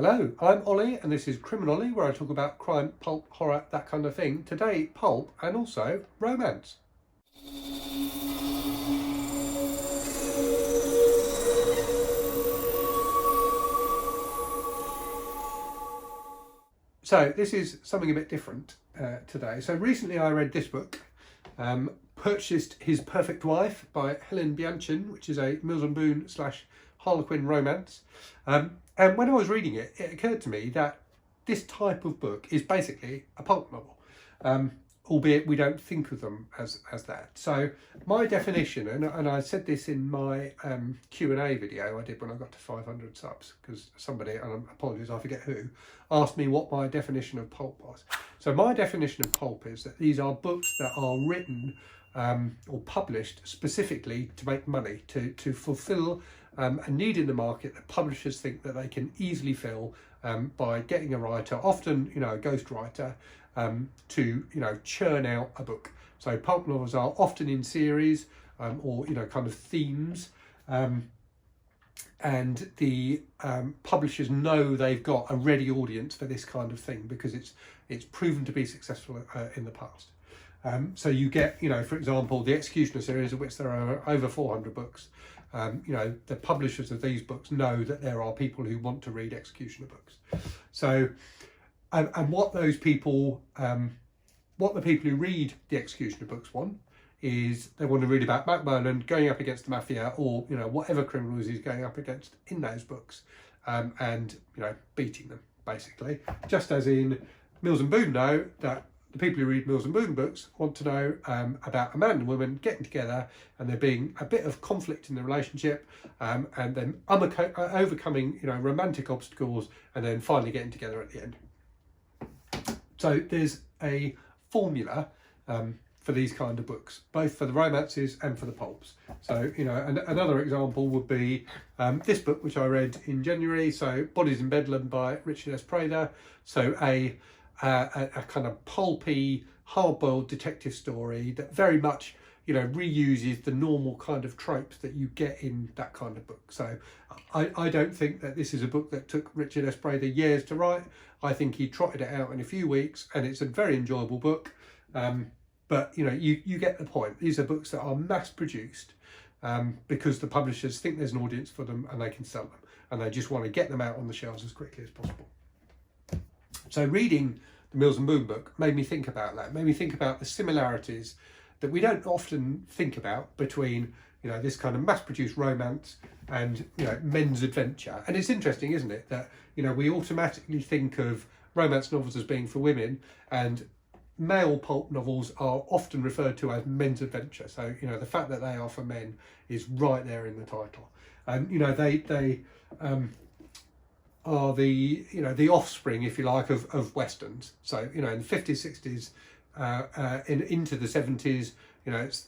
Hello, I'm Ollie and this is Criminally, where I talk about crime, pulp, horror, that kind of thing. Today, pulp and also romance. So this is something a bit different today. So recently I read this book, Purchased His Perfect Wife by Helen Bianchin, which is a Mills and Boon / Harlequin romance. And when I was reading it, it occurred to me that this type of book is basically a pulp novel, albeit we don't think of them as that. So my definition, and I said this in my Q&A video I did when I got to 500 subs, because somebody, and apologies, I forget who, asked me what my definition of pulp was. So my definition of pulp is that these are books that are written or published specifically to make money, to fulfill a need in the market that publishers think that they can easily fill by getting a writer, often a ghost writer, to churn out a book. So pulp novels are often in series or kind of themes, and the publishers know they've got a ready audience for this kind of thing because it's proven to be successful in the past. So you get, for example, the Executioner series, of which there are over 400 books. The publishers of these books know that there are people who want to read Executioner books. So, and what those people, what the people who read the Executioner books want is they want to read about Mac Bolan going up against the mafia, or whatever criminals he's going up against in those books, and beating them basically. Just as in Mills and Boon know that the people who read Mills and Boon books want to know about a man and woman getting together and there being a bit of conflict in the relationship, and then overcoming romantic obstacles and then finally getting together at the end. So there's a formula for these kind of books, both for the romances and for the pulps. So another example would be this book, which I read in January, so Bodies in Bedlam by Richard S. Prather. So a kind of pulpy, hard-boiled detective story that very much reuses the normal kind of tropes that you get in that kind of book. So I don't think that this is a book that took Richard S. Prather years to write. I think he trotted it out in a few weeks, and it's a very enjoyable book. But you get the point. These are books that are mass produced because the publishers think there's an audience for them and they can sell them, and they just want to get them out on the shelves as quickly as possible. So reading the Mills and Boon book made me think about that, made me think about the similarities that we don't often think about between this kind of mass-produced romance and men's adventure. And it's interesting, isn't it, that we automatically think of romance novels as being for women, and male pulp novels are often referred to as men's adventure. So the fact that they are for men is right there in the title. And they are the offspring, if you like, of westerns. So in the 50s, 60s, into the 70s,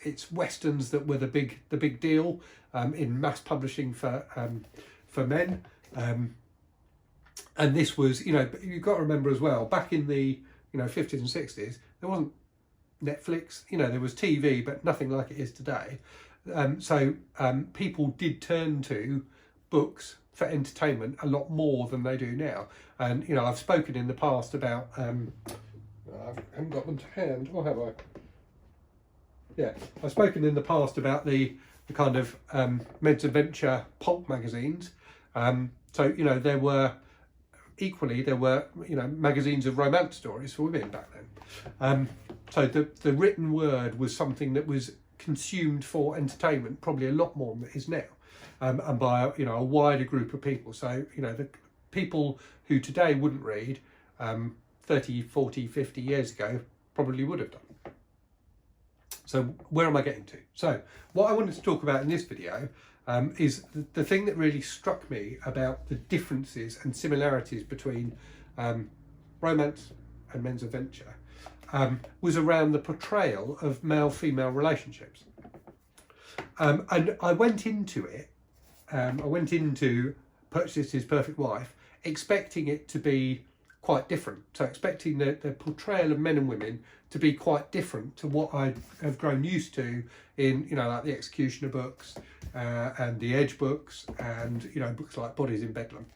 it's westerns that were the big deal in mass publishing for men. And this was, you've got to remember as well, back in the 50s and 60s, there wasn't Netflix. There was TV, but nothing like it is today. So people did turn to books for entertainment a lot more than they do now. And I've spoken in the past about I haven't got them to hand, or have I? Yeah, I've spoken in the past about the kind of men's adventure pulp magazines. So there were magazines of romance stories for women back then. So the written word was something that was consumed for entertainment probably a lot more than it is now. And by a wider group of people. So the people who today wouldn't read 30, 40, 50 years ago probably would have done. So where am I getting to? So what I wanted to talk about in this video is the thing that really struck me about the differences and similarities between romance and men's adventure was around the portrayal of male-female relationships. And I went into it. I went into Purchased His Perfect Wife expecting it to be quite different. So expecting the portrayal of men and women to be quite different to what I have grown used to in, like the Executioner books and the Edge books and, books like Bodies in Bedlam.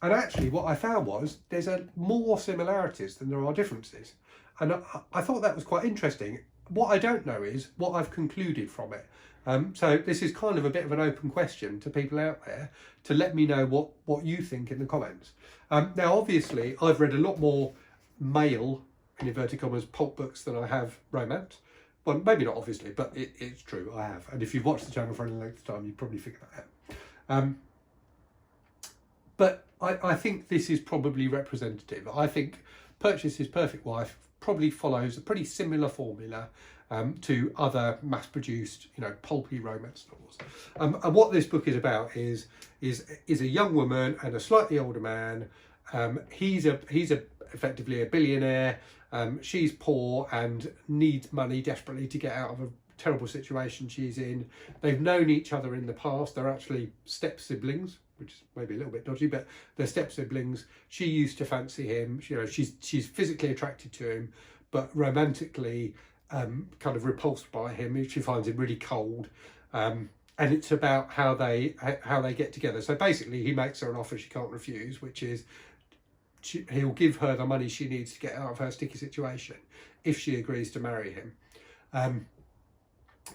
And actually what I found was there's more similarities than there are differences. And I thought that was quite interesting. What I don't know is what I've concluded from it. So this is kind of a bit of an open question to people out there to let me know what you think in the comments. Now, obviously, I've read a lot more male, in inverted commas, pulp books than I have romance. Well, maybe not obviously, but it's true, I have. And if you've watched the channel for any length of time, you'd probably figure that out. But I think this is probably representative. I think Purchase His Perfect Wife probably follows a pretty similar formula to other mass-produced, pulpy romance novels. And what this book is about is a young woman and a slightly older man. He's effectively a billionaire. She's poor and needs money desperately to get out of a terrible situation she's in. They've known each other in the past. They're actually step siblings, which is maybe a little bit dodgy, but they're step siblings. She used to fancy him. She's physically attracted to him, but romantically kind of repulsed by him. She finds him really cold. And it's about how they get together. So basically, he makes her an offer she can't refuse, which is he'll give her the money she needs to get out of her sticky situation if she agrees to marry him.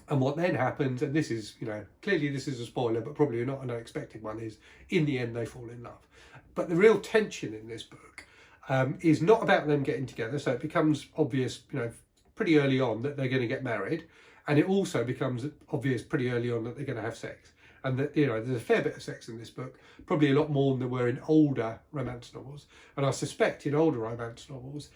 And what then happens, and this is, clearly this is a spoiler, but probably not an unexpected one, is in the end they fall in love. But the real tension in this book is not about them getting together. So it becomes obvious, pretty early on that they're going to get married. And it also becomes obvious pretty early on that they're going to have sex. And that, there's a fair bit of sex in this book, probably a lot more than there were in older romance novels. And I suspect in older romance novels,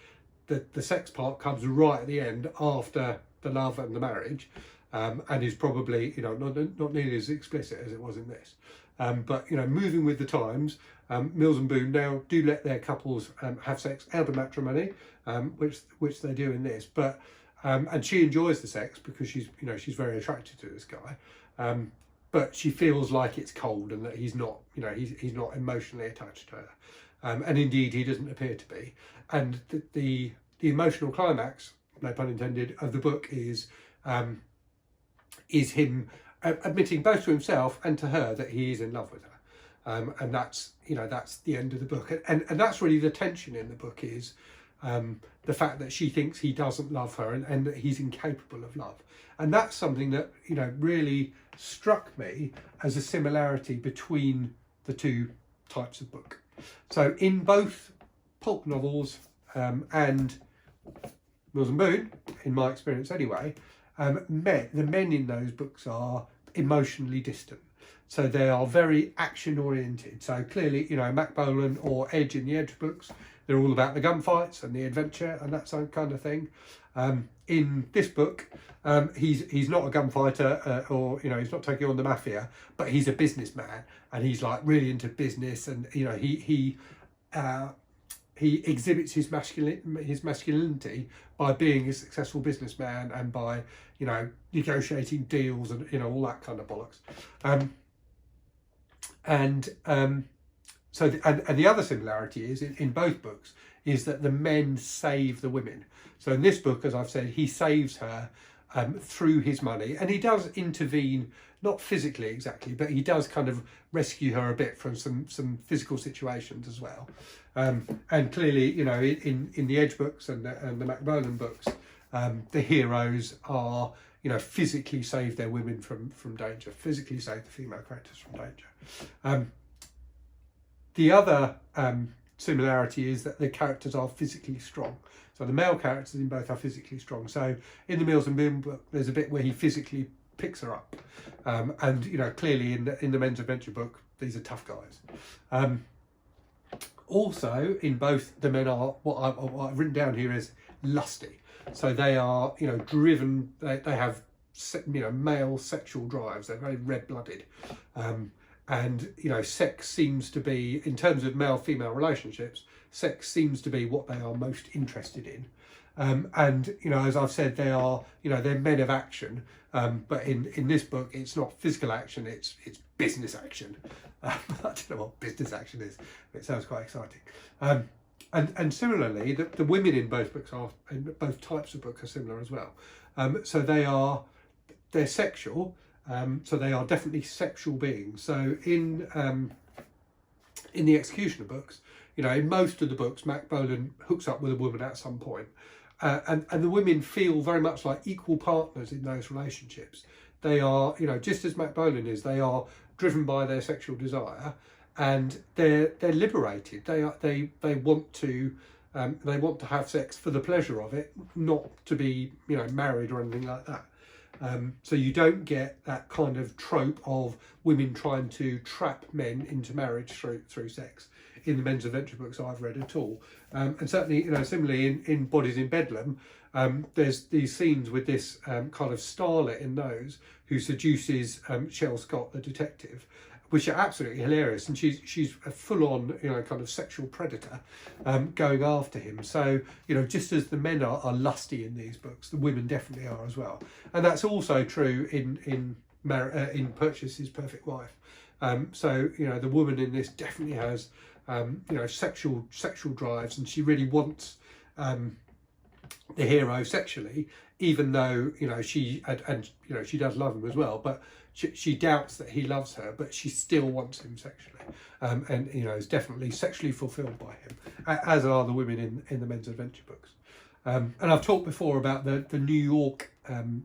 the sex part comes right at the end after the love and the marriage. And is probably, not nearly as explicit as it was in this. But, moving with the times, Mills and Boon now do let their couples have sex out of matrimony, which they do in this. But and she enjoys the sex because she's very attracted to this guy. But she feels like it's cold and that he's not, he's not emotionally attached to her. And indeed, he doesn't appear to be. And the emotional climax, no pun intended, of the book is him admitting both to himself and to her that he is in love with her. And that's the end of the book. And that's really the tension in the book is the fact that she thinks he doesn't love her and that he's incapable of love. And that's something that, really struck me as a similarity between the two types of book. So in both pulp novels and Mills and Boon, in my experience anyway, the men in those books are emotionally distant. So they are very action oriented. So clearly, Mac Bolan or Edge in the Edge books, they're all about the gunfights and the adventure and that kind of thing. In this book, he's not a gunfighter or he's not taking on the mafia, but he's a businessman and he's like really into business and he exhibits his masculinity by being a successful businessman and by negotiating deals and all that kind of bollocks. So the other similarity is in both books is that the men save the women. So in this book, as I've said, he saves her through his money, and he does intervene, not physically exactly, but he does kind of rescue her a bit from some physical situations as well. And clearly, in the Edge books and the Mac Bolan books, the heroes are physically save their women from danger, physically save the female characters from danger. The other similarity is that the characters are physically strong. So the male characters in both are physically strong. So in the Mills and Boon book, there's a bit where he physically picks her up. And clearly in the Men's Adventure book, these are tough guys. Also, in both, the men are, what I've written down here is lusty. So they are, driven, they have, male sexual drives. They're very red-blooded. And, sex seems to be, in terms of male-female relationships, sex seems to be what they are most interested in. And, as I've said, they are, they're men of action. But in this book, it's not physical action, it's business action. I don't know what business action is, but it sounds quite exciting. And similarly, the women in both books in both types of books are similar as well. So they're sexual. So they are definitely sexual beings. So in In the Executioner books, you know, in most of the books, Mac Bolan hooks up with a woman at some point. And the women feel very much like equal partners in those relationships. They are, you know, just as Mac Bolan is, they are driven by their sexual desire, and they're liberated. They want to have sex for the pleasure of it, not to be, you know, married or anything like that. So you don't get that kind of trope of women trying to trap men into marriage through sex in the men's adventure books I've read at all. And certainly, you know, similarly in Bodies in Bedlam, there's these scenes with this kind of starlet in those who seduces Shel Scott, the detective, which are absolutely hilarious, and she's a full-on, you know, kind of sexual predator going after him. So, you know, just as the men are lusty in these books, the women definitely are as well, and that's also true in Purchas's Perfect Wife. So, you know, the woman in this definitely has you know, sexual drives, and she really wants the hero sexually, even though, you know, she you know, she does love him as well, but she doubts that he loves her, but she still wants him sexually, and, you know, is definitely sexually fulfilled by him, as are the women in the men's adventure books. And I've talked before about the New York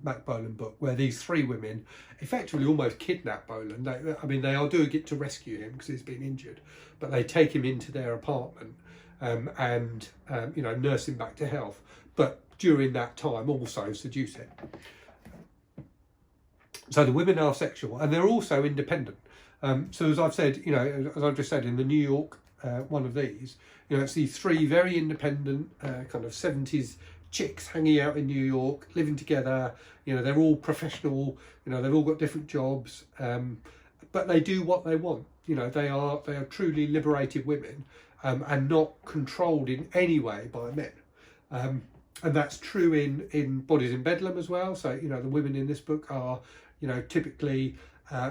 Mac Bolan book, where these three women effectively almost kidnap Bolan. They are doing it to rescue him because he's been injured, but they take him into their apartment and you know, nurse him back to health, but during that time also seduce him. So the women are sexual, and they're also independent. So as I've said, you know, as I've just said, in the New York one of these, you know, it's these three very independent kind of 70s chicks hanging out in New York, living together. You know, they're all professional, you know, they've all got different jobs, but they do what they want. You know, they are truly liberated women, and not controlled in any way by men. And that's true in Bodies in Bedlam as well. So, you know, the women in this book are, you know, typically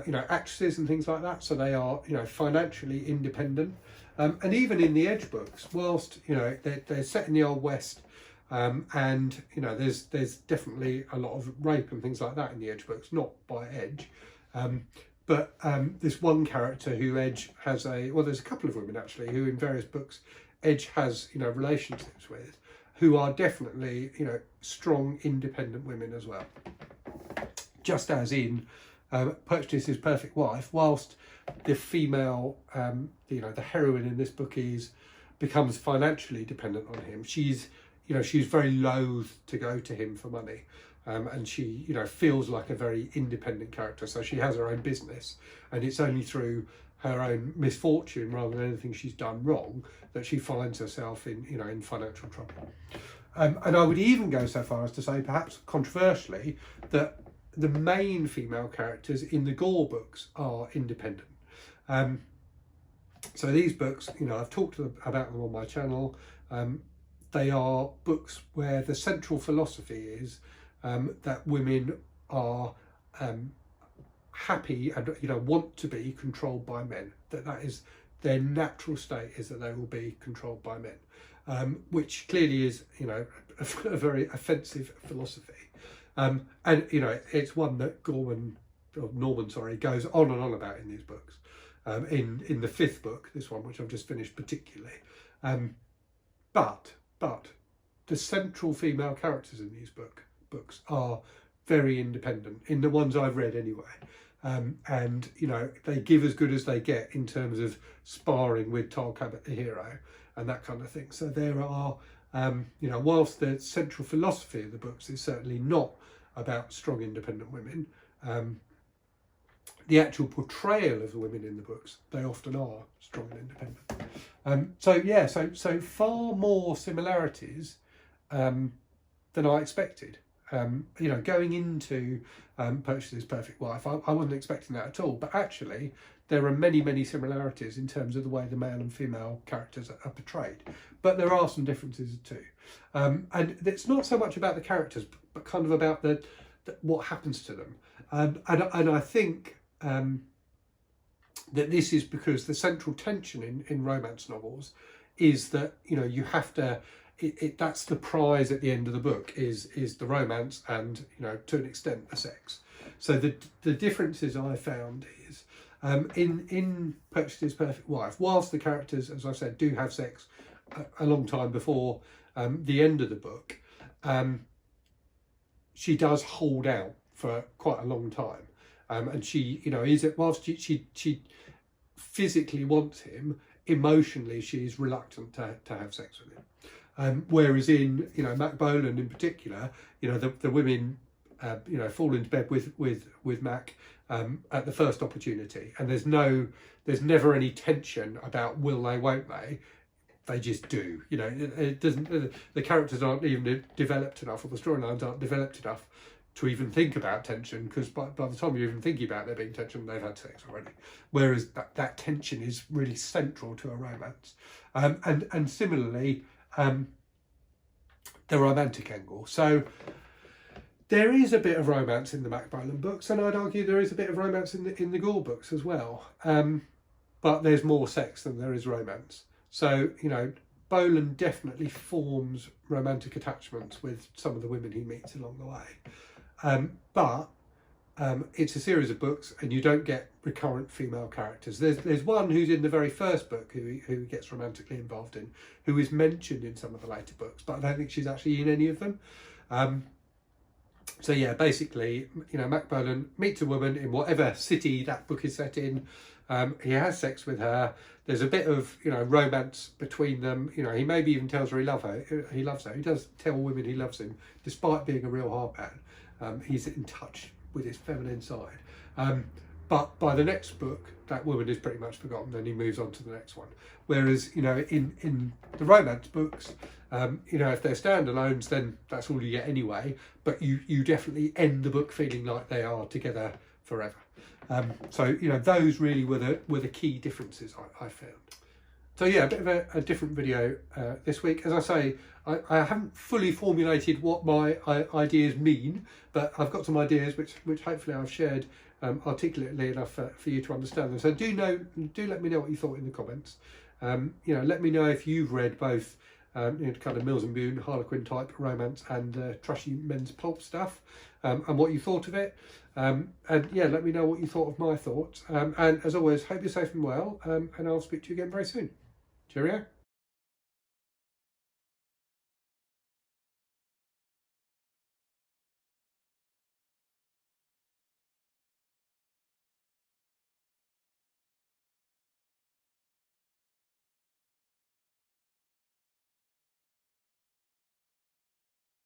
you know, actresses and things like that, so they are, you know, financially independent. And even in the Edge books, whilst, you know, they're set in the Old West, and, you know, there's definitely a lot of rape and things like that in the Edge books, not by Edge, but this one character who Edge has there's a couple of women actually who in various books Edge has, you know, relationships with, who are definitely, you know, strong independent women as well. Just as in Purchas's Perfect Wife, whilst the female, you know, the heroine in this book becomes financially dependent on him, she's very loath to go to him for money, and she, you know, feels like a very independent character. So she has her own business, and it's only through her own misfortune rather than anything she's done wrong that she finds herself in, you know, in financial trouble. And I would even go so far as to say, perhaps controversially, that the main female characters in the Gore books are independent. So these books, you know, I've talked about them on my channel. They are books where the central philosophy is that women are happy and, you know, want to be controlled by men. That is their natural state, is that they will be controlled by men, which clearly is, you know, a very offensive philosophy. And, you know, it's one that Norman goes on and on about in these books. In the fifth book, this one, which I've just finished particularly. But the central female characters in these books are very independent, in the ones I've read anyway. And, you know, they give as good as they get in terms of sparring with Tal Cabot the hero and that kind of thing. So there are, you know, whilst the central philosophy of the books is certainly not about strong independent women, the actual portrayal of the women in the books, they often are strong and independent. So far more similarities than I expected. You know, going into Purchas's Perfect Wife, I wasn't expecting that at all, but actually there are many similarities in terms of the way the male and female characters are portrayed, but there are some differences too. And it's not so much about the characters, but kind of about what happens to them. And I think that this is because the central tension in romance novels is that, you know, you have to, that's the prize at the end of the book is the romance and, you know, to an extent the sex. So the differences I found is In Purchased Perfect Wife, whilst the characters, as I said, do have sex a long time before the end of the book, she does hold out for quite a long time, and she, you know, whilst she physically wants him, emotionally she's reluctant to have sex with him. Whereas in, you know, Mac Bolan in particular, you know, the women, you know, fall into bed with Mac at the first opportunity, and there's never any tension about will they, won't they. They just do, you know. It doesn't. The characters aren't even developed enough, or the storylines aren't developed enough to even think about tension, because by the time you're even thinking about there being tension, they've had sex already. Whereas that tension is really central to a romance, and similarly, the romantic angle. So there is a bit of romance in the Mac Bolan books, and I'd argue there is a bit of romance in the Gore books as well. But there's more sex than there is romance. So, you know, Bolan definitely forms romantic attachments with some of the women he meets along the way. But it's a series of books, and you don't get recurrent female characters. There's one who's in the very first book who he gets romantically involved in, who is mentioned in some of the later books, but I don't think she's actually in any of them. So yeah, basically, you know, Mac Bolan meets a woman in whatever city that book is set in. He has sex with her. There's a bit of, you know, romance between them. You know, he maybe even tells her he loves her. He does tell women he loves him, despite being a real hard man. He's in touch with his feminine side. But by the next book, that woman is pretty much forgotten, and he moves on to the next one. Whereas, you know, in the romance books, you know, if they're standalones, then that's all you get anyway. But you definitely end the book feeling like they are together forever. So, you know, those really were the key differences I found. So yeah, a bit of a different video this week. As I say, I haven't fully formulated what my ideas mean, but I've got some ideas which hopefully I've shared articulately enough for you to understand them. So do let me know what you thought in the comments. You know, let me know if you've read both you know, kind of Mills and Boon, Harlequin type romance, and trashy men's pulp stuff, and what you thought of it. And yeah, let me know what you thought of my thoughts. And as always, hope you're safe and well, and I'll speak to you again very soon. Cheerio.